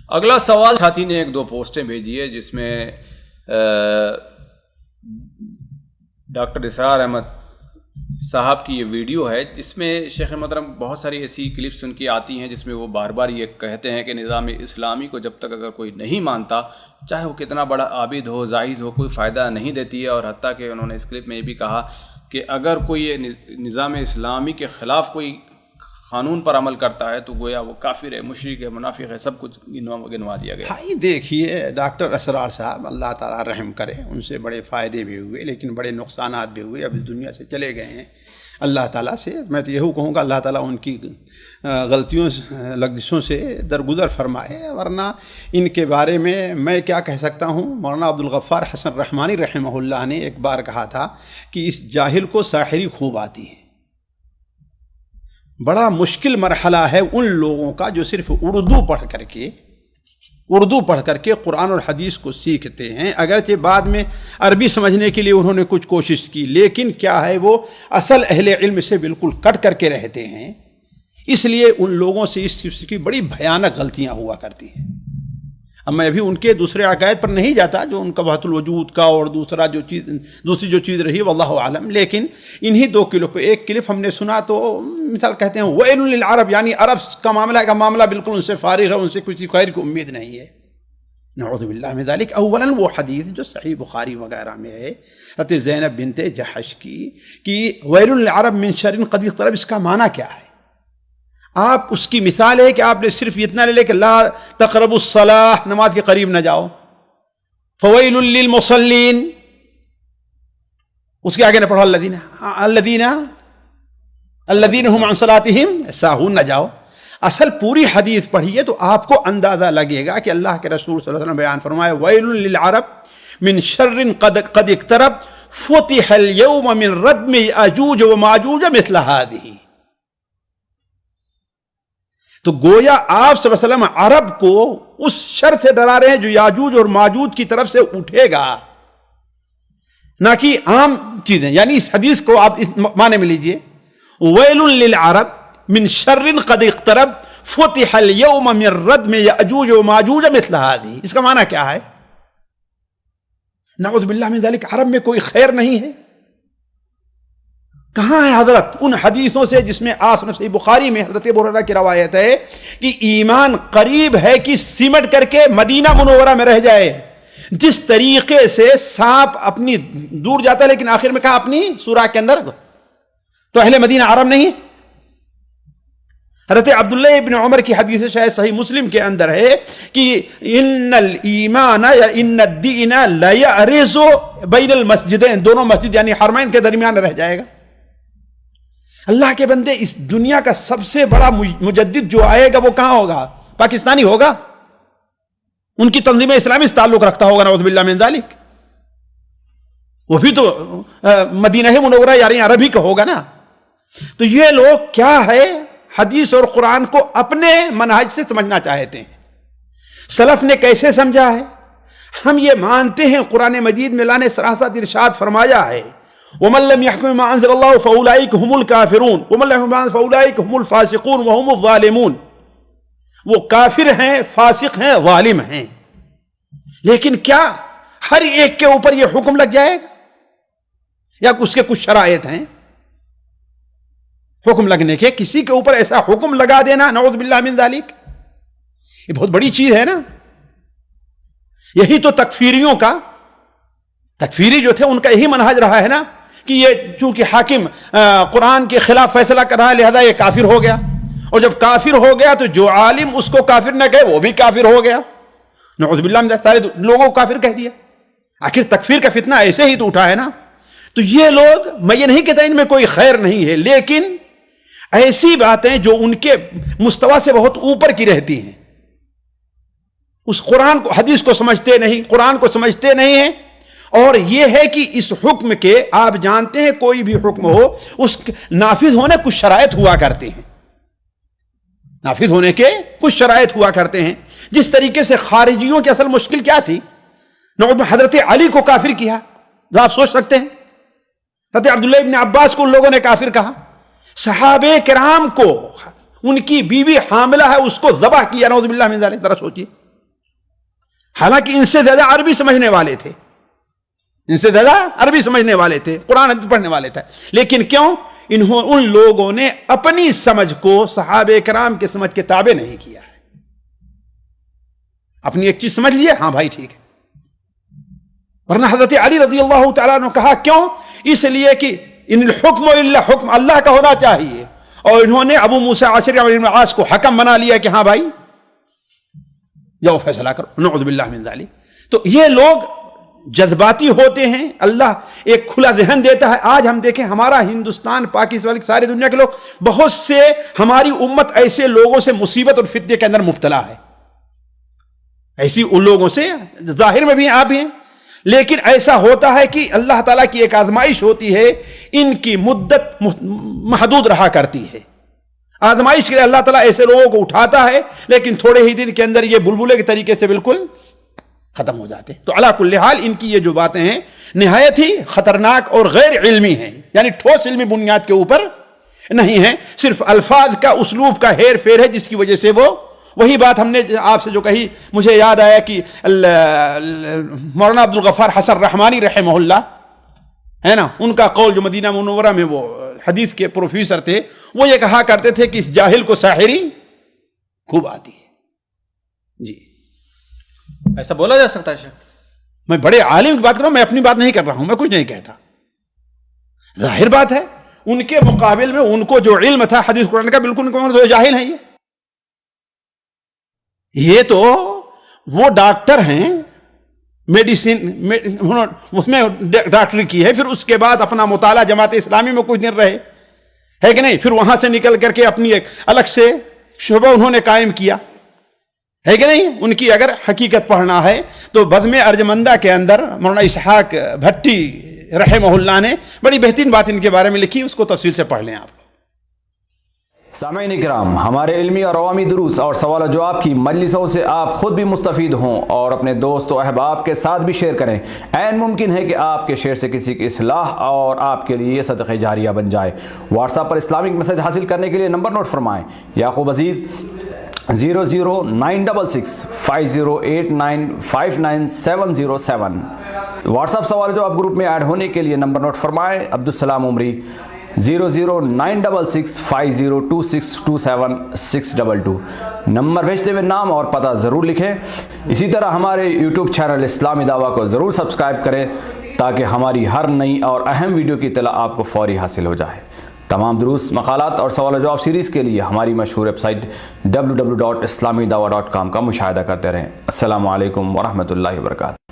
اگلا سوال ساتھی نے ایک دو پوسٹیں بھیجی ہے جس میں ڈاکٹر اسرار احمد صاحب کی یہ ویڈیو ہے جس میں شیخ محترم بہت ساری ایسی کلپس ان کی آتی ہیں جس میں وہ بار بار یہ کہتے ہیں کہ نظام اسلامی کو جب تک اگر کوئی نہیں مانتا چاہے وہ کتنا بڑا عابد ہو زاہد ہو کوئی فائدہ نہیں دیتی ہے، اور حتیٰ کہ انہوں نے اس کلپ میں یہ بھی کہا کہ اگر کوئی نظام اسلامی کے خلاف کوئی قانون پر عمل کرتا ہے تو گویا وہ کافر ہے، مشرک ہے، منافق ہے، سب کچھ گنوا دیا گیا۔ ہاں دیکھیے ڈاکٹر اسرار صاحب اللہ تعالیٰ رحم کرے، ان سے بڑے فائدے بھی ہوئے لیکن بڑے نقصانات بھی ہوئے، اب اس دنیا سے چلے گئے ہیں۔ اللہ تعالیٰ سے میں تو یہی کہوں گا اللہ تعالیٰ ان کی غلطیوں لغزشوں سے درگزر فرمائے، ورنہ ان کے بارے میں کیا کہہ سکتا ہوں۔ مولانا عبدالغفار حسن رحمانی رحمہ اللہ نے ایک بار کہا تھا کہ اس جاہل کو ساحری خوب آتی ہے۔ بڑا مشکل مرحلہ ہے ان لوگوں کا جو صرف اردو پڑھ کر کے قرآن اور حدیث کو سیکھتے ہیں، اگرچہ بعد میں عربی سمجھنے کے لیے انہوں نے کچھ کوشش کی، لیکن کیا ہے وہ اصل اہل علم سے بالکل کٹ کر کے رہتے ہیں، اس لیے ان لوگوں سے اس چیز کی بڑی بھیانک غلطیاں ہوا کرتی ہیں۔ اب میں ابھی ان کے دوسرے عقائد پر نہیں جاتا جو ان کا وحدت الوجود کا اور دوسری جو چیز رہی واللہ عالم، لیکن انہی دو کلپ پہ ایک کلپ ہم نے سنا تو مثال کہتے ہیں ویل للعرب، یعنی عرب کا معاملہ بالکل ان سے فارغ ہے، ان سے کسی خیر کی امید نہیں ہے۔ نعوذ باللہ من ذالک۔ اولا وہ حدیث جو صحیح بخاری وغیرہ میں ہے حضرت زینب بنت جحش کی کہ ویل للعرب من شر قد اقترب، اس کا معنی کیا ہے؟ آپ اس کی مثال ہے کہ آپ نے صرف اتنا لے کہ لا تقربوا الصلاۃ، نماز کے قریب نہ جاؤ، فویل للمصلین، اس کے آگے نہ پڑھو الذین هم عن صلاتهم ساہون، نہ جاؤ۔ اصل پوری حدیث پڑھیے تو آپ کو اندازہ لگے گا کہ اللہ کے رسول صلی اللہ علیہ وسلم بیان فرمایا ویل للعرب من شر قد اقترب فتح اليوم من ردم یاجوج وماجوج مثل هذه۔ تو گویا آپ صلی اللہ علیہ وسلم عرب کو اس شر سے ڈرا رہے ہیں جو یاجوج اور ماجوج کی طرف سے اٹھے گا، نہ کہ عام چیزیں۔ یعنی اس حدیث کو آپ اس معنی میں لیجئے ویل للعرب من شر قد اقترب فتح اليوم من ردم یاجوج وماجوج مثل هذه، اس کا معنی کیا ہے؟ نعوذ باللہ من ذلک، عرب میں کوئی خیر نہیں ہے؟ کہاں ہے حضرت ان حدیثوں سے جس میں صحیح بخاری میں حضرت ابو ہریرہ کی روایت ہے کہ ایمان قریب ہے کہ سمٹ کر کے مدینہ منورہ میں رہ جائے، جس طریقے سے سانپ اپنی دور جاتا ہے لیکن آخر میں کہا اپنی سوراخ کے اندر، تو اہل مدینہ عرب نہیں۔ حضرت عبداللہ ابن عمر کی حدیث شاید صحیح مسلم کے اندر ہے کہ ان الایمان یا ان الدین لا یعرض بین المسجدین، دونوں مسجد یعنی حرمین کے درمیان رہ جائے گا۔ اللہ کے بندے، اس دنیا کا سب سے بڑا مجدد جو آئے گا وہ کہاں ہوگا؟ پاکستانی ہوگا، ان کی تنظیم اسلامی سے تعلق رکھتا ہوگا، نعوذ باللہ من ذالک۔ وہ بھی تو مدینہ منورہ یعنی عربی کا ہوگا نا۔ تو یہ لوگ کیا ہے حدیث اور قرآن کو اپنے منہج سے سمجھنا چاہتے ہیں۔ سلف نے کیسے سمجھا ہے؟ ہم یہ مانتے ہیں قرآن مجید میں اللہ نے صراحت ارشاد فرمایا ہے وَمَن لَّمْ يَحْكُم بِمَا أَنزَلَ اللَّهُ فَأُولَٰئِكَ هُمُ الْكَافِرُونَ وَمَن لَّمْ يَحْكُم فَأُولَٰئِكَ هُمُ الْفَاسِقُونَ وَهُمُ الظَّالِمُونَ، وہ کافر ہیں، فاسق ہیں، ظالم ہیں۔ لیکن کیا ہر ایک کے اوپر یہ حکم لگ جائے گا یا اس کے کچھ شرائط ہیں؟ حکم لگنے کے کسی کے اوپر ایسا حکم لگا دینا نعوذ باللہ من ذالک، یہ بہت بڑی چیز ہے نا۔ یہی تو تکفیری جو تھے ان کا یہی منہج رہا ہے نا کہ یہ چونکہ حاکم قرآن کے خلاف فیصلہ کر رہا ہے لہذا یہ کافر ہو گیا، اور جب کافر ہو گیا تو جو عالم اس کو کافر نہ کہے وہ بھی کافر ہو گیا، نعوذ باللہ من ذالک، سارے لوگوں کو کافر کہہ دیا۔ آخر تکفیر کا فتنہ ایسے ہی تو اٹھا ہے نا۔ تو یہ لوگ، میں یہ نہیں کہتا ان میں کوئی خیر نہیں ہے، لیکن ایسی باتیں جو ان کے مستوی سے بہت اوپر کی رہتی ہیں، اس قرآن کو حدیث کو سمجھتے نہیں، قرآن کو سمجھتے نہیں ہیں۔ اور یہ ہے کہ اس حکم کے آپ جانتے ہیں کوئی بھی حکم ہو اس نافذ ہونے کچھ شرائط ہوا کرتے ہیں، نافذ ہونے کے کچھ شرائط ہوا کرتے ہیں۔ جس طریقے سے خارجیوں کی اصل مشکل کیا تھی؟ حضرت علی کو کافر کیا، آپ سوچ سکتے ہیں۔ حضرت عبداللہ ابن عباس کو ان لوگوں نے کافر کہا، صحابہ کرام کو ان کی بیوی حاملہ ہے اس کو ذبح کیا، نعوذ باللہ من ذالک۔ ذرا سوچیے حالانکہ ان سے زیادہ عربی سمجھنے والے تھے، ان سے زیادہ عربی سمجھنے والے تھے، قرآن حدیث پڑھنے والے تھے، لیکن کیوں؟ ان لوگوں نے اپنی سمجھ کو صحابہ کرام کے سمجھ کے تابع نہیں کیا ہے۔ اپنی ایک چیز سمجھ لیے، ہاں بھائی ٹھیک ہے، ورنہ حضرت علی رضی اللہ تعالیٰ نے کہا کیوں؟ اس لیے کہ ان الحکم الا حکم، اللہ کا ہونا چاہیے، اور انہوں نے ابو موسیٰ عاشری عمرو بن العاص کو حکم بنا لیا کہ ہاں بھائی جاؤ فیصلہ کرو، نعوذ باللہ من ذالک۔ تو یہ لوگ جذباتی ہوتے ہیں، اللہ ایک کھلا ذہن دیتا ہے۔ آج ہم دیکھیں ہمارا ہندوستان، پاکستان، ساری دنیا کے لوگ، بہت سے ہماری امت ایسے لوگوں سے مصیبت اور فتنے کے اندر مبتلا ہے، ایسی ان لوگوں سے ظاہر میں بھی آپ بھی ہیں، لیکن ایسا ہوتا ہے کہ اللہ تعالیٰ کی ایک آزمائش ہوتی ہے، ان کی مدت محدود رہا کرتی ہے۔ آزمائش کے لیے اللہ تعالیٰ ایسے لوگوں کو اٹھاتا ہے، لیکن تھوڑے ہی دن کے اندر یہ بلبلے کے طریقے سے بالکل ختم ہو جاتے ہیں۔ تو علی کل حال ان کی یہ جو باتیں ہیں نہایت ہی خطرناک اور غیر علمی ہیں، یعنی ٹھوس علمی بنیاد کے اوپر نہیں ہیں، صرف الفاظ کا، اسلوب کا ہیر پھیر ہے، جس کی وجہ سے وہی بات ہم نے آپ سے جو کہی، مجھے یاد آیا کہ مولانا عبد الغفار حسن رحمانی رحمہ اللہ ہے نا، ان کا قول جو مدینہ منورہ میں وہ حدیث کے پروفیسر تھے، وہ یہ کہا کرتے تھے کہ اس جاہل کو ساحری خوب آتی ہے۔ جی ایسا بولا جا سکتا ہے شیخ؟ میں بڑے عالم کی بات کر رہا ہوں، میں اپنی بات نہیں کر رہا ہوں، میں کچھ نہیں کہتا، ظاہر بات ہے ان کے مقابل میں ان کو جو علم تھا حدیث قرآن کا، بالکل ان کو جاہل ہیں۔ یہ تو وہ ڈاکٹر ہیں، میڈیسن اس میں ڈاکٹری کی ہے، پھر اس کے بعد اپنا مطالعہ جماعت اسلامی میں کچھ دن رہے، ہے کہ نہیں، پھر وہاں سے نکل کر کے اپنی ایک الگ سے شعبہ انہوں نے قائم کیا، ہے کہ نہیں۔ ان کی اگر حقیقت پڑھنا ہے تو بزم ارجمندہ کے اندر مولانا اسحاق بھٹی رحمہ اللہ نے بڑی بہترین بات ان کے بارے میں لکھی، اس کو تفصیل سے پڑھ لیں آپ۔ سامعین کرام، ہمارے علمی اور عوامی دروس اور سوال و جواب کی مجلسوں سے آپ خود بھی مستفید ہوں اور اپنے دوست و احباب کے ساتھ بھی شیئر کریں۔ عین ممکن ہے کہ آپ کے شیئر سے کسی کی اصلاح اور آپ کے لیے صدقہ جاریہ بن جائے۔ واٹس ایپ پر اسلامک میسج حاصل کرنے کے لیے نمبر نوٹ فرمائیں: یعقوب عزیز 00966 5089 59707۔ واٹس ایپ سوال جو آپ گروپ میں ایڈ ہونے کے لیے نمبر نوٹ فرمائیں: عبدالسلام عمری 00966 502627 622۔ نمبر بھیجتے ہوئے نام اور پتہ ضرور لکھیں۔ اسی طرح ہمارے یوٹیوب چینل اسلامی دعویٰ کو ضرور سبسکرائب کریں تاکہ ہماری ہر نئی اور اہم ویڈیو کی اطلاع آپ کو فوری حاصل ہو جائے۔ تمام دروس، مقالات اور سوال و جواب سیریز کے لیے ہماری مشہور ویب سائٹ www.islamidawah.com کا مشاہدہ کرتے رہیں۔ السلام علیکم ورحمۃ اللہ وبرکاتہ۔